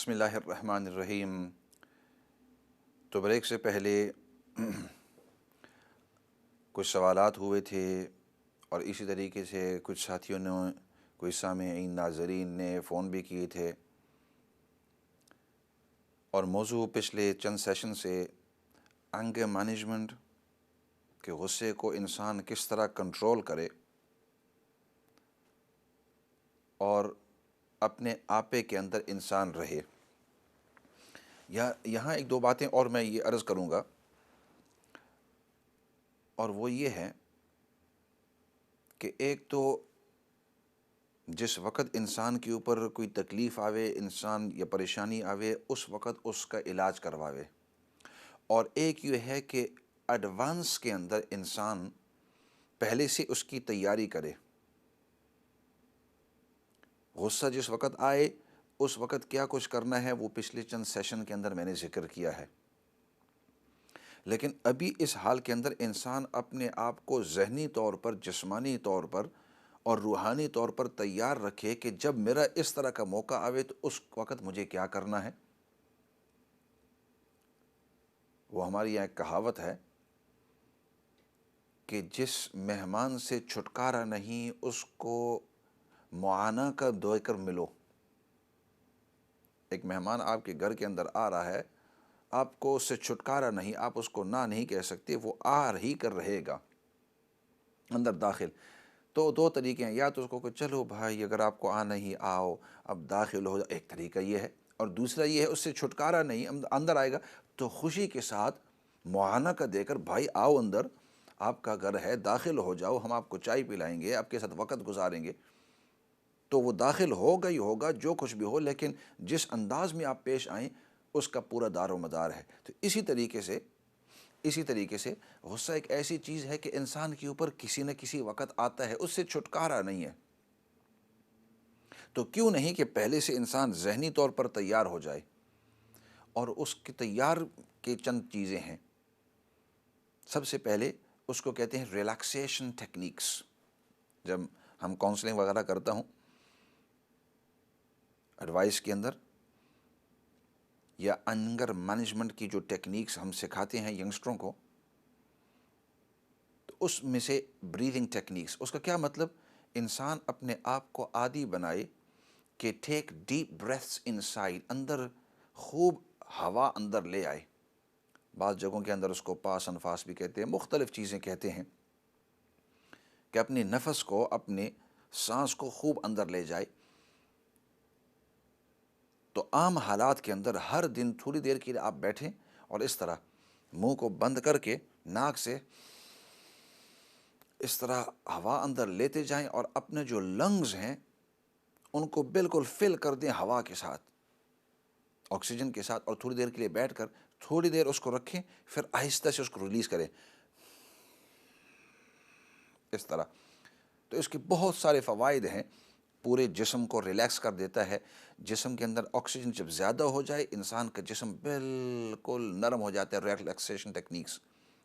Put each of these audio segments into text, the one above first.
بسم اللہ الرحمن الرحیم۔ تو بریک سے پہلے کچھ سوالات ہوئے تھے اور اسی طریقے سے کچھ ساتھیوں نے، کچھ سامعین ناظرین نے فون بھی کیے تھے، اور موضوع پچھلے چند سیشن سے اینگر مینجمنٹ، کہ غصے کو انسان کس طرح کنٹرول کرے اور اپنے آپے کے اندر انسان رہے۔ یہاں ایک دو باتیں اور میں یہ عرض کروں گا، اور وہ یہ ہے کہ ایک تو جس وقت انسان کے اوپر کوئی تکلیف آوے، انسان یا پریشانی آوے، اس وقت اس کا علاج کرواوے، اور ایک یہ ہے کہ ایڈوانس کے اندر انسان پہلے سے اس کی تیاری کرے۔ غصہ جس وقت آئے اس وقت کیا کچھ کرنا ہے وہ پچھلے چند سیشن کے اندر میں نے ذکر کیا ہے، لیکن ابھی اس حال کے اندر انسان اپنے آپ کو ذہنی طور پر، جسمانی طور پر اور روحانی طور پر تیار رکھے کہ جب میرا اس طرح کا موقع آوے تو اس وقت مجھے کیا کرنا ہے۔ وہ ہماری یہاں ایک کہاوت ہے کہ جس مہمان سے چھٹکارا نہیں اس کو معانہ کا دے کر ملو۔ ایک مہمان آپ کے گھر کے اندر آ رہا ہے، آپ کو اس سے چھٹکارا نہیں، آپ اس کو نہ نہیں کہہ سکتے، وہ آ ہی کر رہے گا اندر داخل۔ تو دو طریقے ہیں، یا تو اس کو کہ چلو بھائی اگر آپ کو آنا ہی آؤ، اب داخل ہو جاؤ، ایک طریقہ یہ ہے، اور دوسرا یہ ہے اس سے چھٹکارا نہیں، اندر آئے گا تو خوشی کے ساتھ معانہ کا دے کر، بھائی آؤ اندر، آپ کا گھر ہے، داخل ہو جاؤ، ہم آپ کو چائے پلائیں گے، آپ کے ساتھ وقت گزاریں گے۔ تو وہ داخل ہوگا ہی ہوگا جو کچھ بھی ہو، لیکن جس انداز میں آپ پیش آئیں اس کا پورا دار و مدار ہے۔ تو اسی طریقے سے غصہ ایک ایسی چیز ہے کہ انسان کے اوپر کسی نہ کسی وقت آتا ہے، اس سے چھٹکارا نہیں ہے۔ تو کیوں نہیں کہ پہلے سے انسان ذہنی طور پر تیار ہو جائے، اور اس کے تیار کے چند چیزیں ہیں۔ سب سے پہلے اس کو کہتے ہیں ریلیکسیشن ٹیکنیکس۔ جب ہم کاؤنسلنگ وغیرہ کرتا ہوں ایڈوائس کے اندر، یا اینگر مینجمنٹ کی جو ٹیکنیکس ہم سکھاتے ہیں ینگسٹروں کو، تو اس میں سے بریدنگ ٹیکنیکس، اس کا کیا مطلب؟ انسان اپنے آپ کو عادی بنائے کہ ٹیک ڈیپ بریتھس انسائڈ، اندر خوب ہوا اندر لے آئے۔ بعض جگہوں کے اندر اس کو پاس انفاس بھی کہتے ہیں، مختلف چیزیں کہتے ہیں، کہ اپنے نفس کو، اپنے سانس کو خوب اندر لے جائے۔ تو عام حالات کے اندر ہر دن تھوڑی دیر کے لیے آپ بیٹھیں اور اس طرح منہ کو بند کر کے ناک سے اس طرح ہوا اندر لیتے جائیں، اور اپنے جو لنگز ہیں ان کو بالکل فل کر دیں ہوا کے ساتھ، آکسیجن کے ساتھ، اور تھوڑی دیر کے لیے بیٹھ کر تھوڑی دیر اس کو رکھیں، پھر آہستہ سے اس کو ریلیز کریں اس طرح۔ تو اس کے بہت سارے فوائد ہیں، پورے جسم کو ریلیکس کر دیتا ہے۔ جسم کے اندر آکسیجن جب زیادہ ہو جائے انسان کا جسم بالکل نرم ہو جاتا ہے۔ ریلیکسیشن ٹیکنیکس،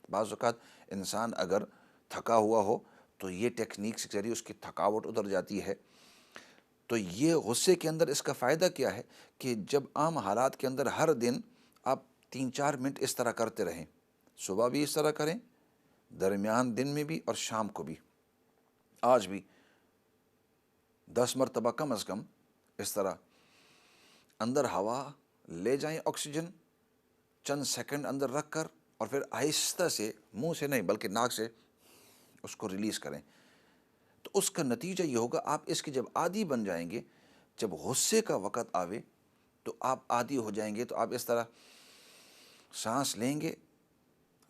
بعض اوقات انسان اگر تھکا ہوا ہو تو یہ ٹیکنیکس کے ذریعے اس کی تھکاوٹ اتر جاتی ہے۔ تو یہ غصے کے اندر اس کا فائدہ کیا ہے کہ جب عام حالات کے اندر ہر دن آپ 3-4 منٹ اس طرح کرتے رہیں، صبح بھی اس طرح کریں، درمیان دن میں بھی، اور شام کو بھی، آج بھی 10 مرتبہ کم از کم اس طرح اندر ہوا لے جائیں، آکسیجن چند سیکنڈ اندر رکھ کر، اور پھر آہستہ سے، منہ سے نہیں بلکہ ناک سے اس کو ریلیز کریں۔ تو اس کا نتیجہ یہ ہوگا، آپ اس کے جب عادی بن جائیں گے، جب غصے کا وقت آوے تو آپ عادی ہو جائیں گے۔ تو آپ اس طرح سانس لیں گے،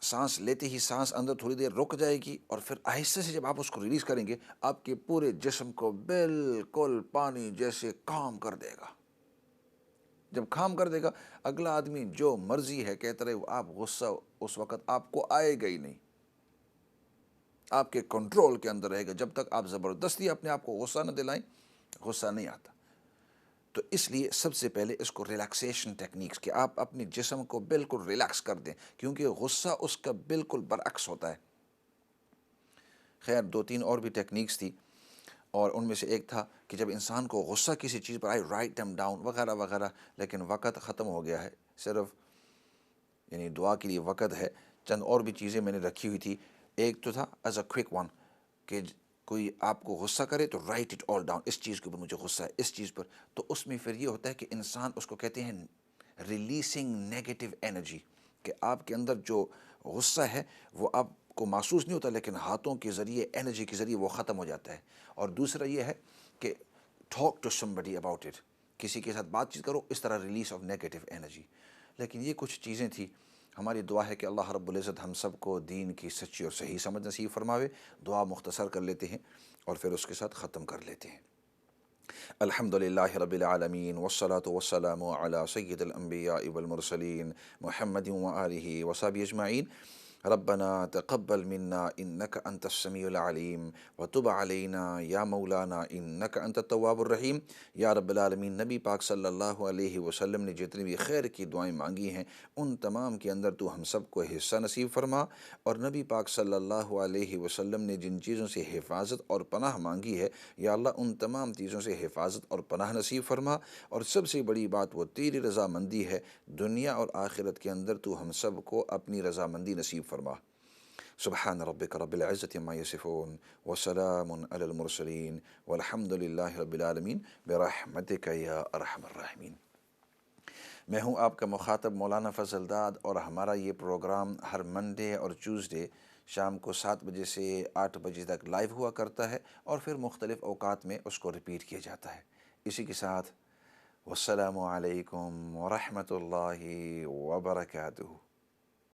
سانس لیتے ہی سانس اندر تھوڑی دیر رک جائے گی، اور پھر آہستہ سے جب آپ اس کو ریلیز کریں گے، آپ کے پورے جسم کو بالکل پانی جیسے کام کر دے گا۔ جب کام کر دے گا، اگلا آدمی جو مرضی ہے کہتا رہے، آپ غصہ اس وقت آپ کو آئے گا ہی نہیں، آپ کے کنٹرول کے اندر رہے گا۔ جب تک آپ زبردستی اپنے آپ کو غصہ نہ دلائیں، غصہ نہیں آتا۔ تو اس لیے سب سے پہلے اس کو ریلیکسیشن ٹیکنیکس، کہ آپ اپنے جسم کو بالکل ریلیکس کر دیں، کیونکہ غصہ اس کا بالکل برعکس ہوتا ہے۔ خیر 2-3 اور بھی ٹیکنیکس تھی، اور ان میں سے ایک تھا کہ جب انسان کو غصہ کسی چیز پر آئے رائٹ دیم ڈاؤن وغیرہ وغیرہ، لیکن وقت ختم ہو گیا ہے، صرف یعنی دعا کے لیے وقت ہے۔ چند اور بھی چیزیں میں نے رکھی ہوئی تھی، ایک تو تھا ایز اے کوئک ون کہ کوئی آپ کو غصہ کرے تو رائٹ اٹ آل ڈاؤن، اس چیز کے اوپر مجھے غصہ ہے، اس چیز پر، تو اس میں پھر یہ ہوتا ہے کہ انسان اس کو کہتے ہیں ریلیسنگ نیگیٹو انرجی، کہ آپ کے اندر جو غصہ ہے وہ آپ کو محسوس نہیں ہوتا، لیکن ہاتھوں کے ذریعے انرجی کے ذریعے وہ ختم ہو جاتا ہے۔ اور دوسرا یہ ہے کہ talk to somebody about it, کسی کے ساتھ بات چیت کرو، اس طرح ریلیز آف نیگیٹو انرجی۔ لیکن یہ کچھ چیزیں تھیں، ہماری دعا ہے کہ اللہ رب العزت ہم سب کو دین کی سچی اور صحیح سمجھ نصیب فرماوے۔ دعا مختصر کر لیتے ہیں اور پھر اس کے ساتھ ختم کر لیتے ہیں۔ الحمد للہ رب العالمین والصلاة والسلام علی سید الانبیاء والمرسلین محمد وآلہ وصحبہ اجمعین۔ ربنا تقبل منا انك انت السمیع العلیم وتب علینا یا مولانا انك انت التواب الرحیم۔ یا رب العالمین، نبی پاک صلی اللہ علیہ وسلم نے جتنی بھی خیر کی دعائیں مانگی ہیں ان تمام کے اندر تو ہم سب کو حصہ نصیب فرما، اور نبی پاک صلی اللہ علیہ وسلم نے جن چیزوں سے حفاظت اور پناہ مانگی ہے یا اللہ ان تمام چیزوں سے حفاظت اور پناہ نصیب فرما۔ اور سب سے بڑی بات وہ تیری رضامندی ہے، دنیا اور آخرت کے اندر تو ہم سب کو اپنی رضامندی نصیب فرما۔ سبحان ربک رب العزت عما یصفون وسلام علی المرسلین والحمد للہ رب العالمین برحمتک یا ارحم الراحمین۔ میں ہوں آپ کا مخاطب مولانا فضل داد، اور ہمارا یہ پروگرام ہر منڈے اور ٹیوزڈے شام کو 7 بجے سے 8 بجے تک لائیو ہوا کرتا ہے، اور پھر مختلف اوقات میں اس کو ریپیٹ کیا جاتا ہے۔ اسی کے ساتھ والسلام علیکم ورحمۃ اللہ وبرکاتہ۔